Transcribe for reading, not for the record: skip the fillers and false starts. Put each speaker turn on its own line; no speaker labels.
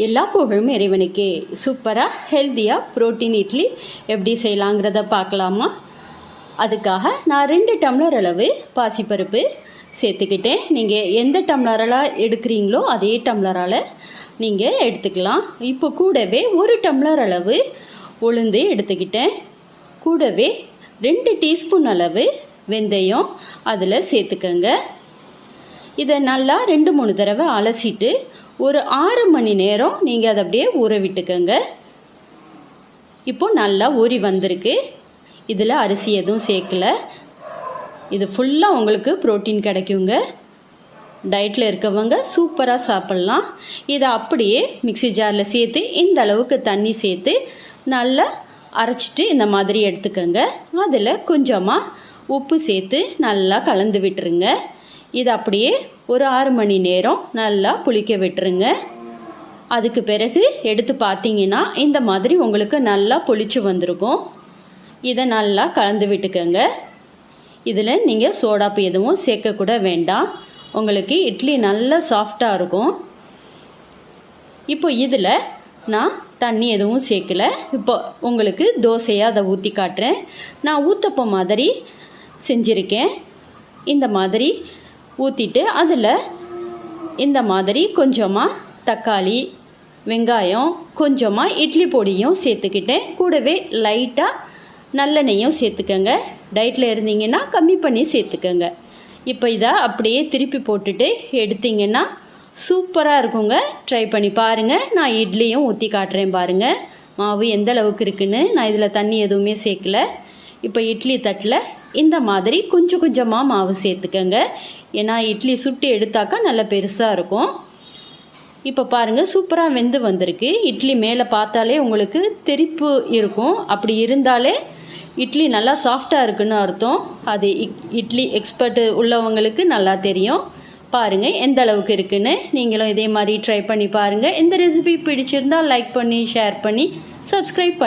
எல்லா புகழும் இறைவனுக்கே. சூப்பராக ஹெல்த்தியாக புரோட்டீன் இட்லி எப்படி செய்யலாங்கிறத பார்க்கலாமா? அதுக்காக நான் 2 டம்ளர் அளவு பாசிப்பருப்பு சேர்த்துக்கிட்டேன். நீங்கள் எந்த டம்ளரால் எடுக்கிறீங்களோ அதே டம்ளரால் நீங்கள் எடுத்துக்கலாம். இப்போ கூடவே 1 டம்ளர் அளவு உளுந்து எடுத்துக்கிட்டேன். கூடவே 2 டீஸ்பூன் அளவு வெந்தயம் அதில் சேர்த்துக்கங்க. இதை நல்லா 2-3 தடவை அலசிட்டு ஒரு 6 மணி நேரம் நீங்கள் அதை அப்படியே ஊற விட்டுக்கங்க. இப்போது நல்லா ஊறி வந்திருக்கு. இதில் அரிசி எதுவும் சேர்க்கல. இது ஃபுல்லாக உங்களுக்கு புரோட்டீன் கிடைக்குங்க. டயட்டில் இருக்கவங்க சூப்பராக சாப்பிட்லாம். இதை அப்படியே மிக்ஸி ஜாரில் சேர்த்து இந்த அளவுக்கு தண்ணி சேர்த்து நல்லா அரைச்சிட்டு இந்த மாதிரி எடுத்துக்கோங்க. அதில் கொஞ்சமாக உப்பு சேர்த்து நல்லா கலந்து விட்டுருங்க. இது அப்படியே ஒரு 6 மணி நேரம் நல்லா புளிக்க விட்டுருங்க. அதுக்கு பிறகு எடுத்து பார்த்தீங்கன்னா இந்த மாதிரி உங்களுக்கு நல்லா புளிச்சு வந்திருக்கும். இதை நல்லா கலந்து விட்டுக்கோங்க. இதில் நீங்கள் சோடாப்பு எதுவும் சேர்க்கக்கூட வேண்டாம். உங்களுக்கு இட்லி நல்லா சாஃப்டாக இருக்கும். இப்போ இதில் நான் தண்ணி எதுவும் சேர்க்கலை. இப்போ உங்களுக்கு தோசையாக அதை ஊற்றி காட்டுறேன். நான் ஊத்தப்பம் மாதிரி செஞ்சுருக்கேன். இந்த மாதிரி ஊற்றிட்டு அதில் இந்த மாதிரி கொஞ்சமாக தக்காளி, வெங்காயம், கொஞ்சமாக இட்லி பொடியும் சேர்த்துக்கிட்டேன். கூடவே லைட்டாக நல்லெண்ணெயும் சேர்த்துக்கங்க. டயட்டில் இருந்தீங்கன்னா கம்மி பண்ணி சேர்த்துக்கங்க. இப்போ இதை அப்படியே திருப்பி போட்டுட்டு எடுத்திங்கன்னா சூப்பராக இருக்குங்க. ட்ரை பண்ணி பாருங்கள். நான் இட்லியும் ஊற்றி காட்டுறேன் பாருங்கள். மாவு எந்த அளவுக்கு இருக்குன்னு. நான் இதில் தண்ணி எதுவுமே சேர்க்கல. இப்போ இட்லி தட்டில் இந்த மாதிரி கொஞ்சம் கொஞ்சமாக மாவு சேர்த்துக்கங்க. ஏன்னா இட்லி சுட்டு எடுத்தாக்கா நல்லா பெருசாக இருக்கும். இப்போ பாருங்கள் சூப்பராக வெந்து வந்திருக்கு. இட்லி மேலே பார்த்தாலே உங்களுக்கு தெறிப்பு இருக்கும். அப்படி இருந்தாலே இட்லி நல்லா சாஃப்டாக இருக்குன்னு அர்த்தம். அது இட்லி எக்ஸ்பர்ட் உள்ளவங்களுக்கு நல்லா தெரியும். பாருங்கள் எந்த அளவுக்கு இருக்குன்னு. நீங்களும் இதே மாதிரி ட்ரை பண்ணி பாருங்கள். இந்த ரெசிபி பிடிச்சிருந்தால் லைக் பண்ணி ஷேர் பண்ணி சப்ஸ்கிரைப்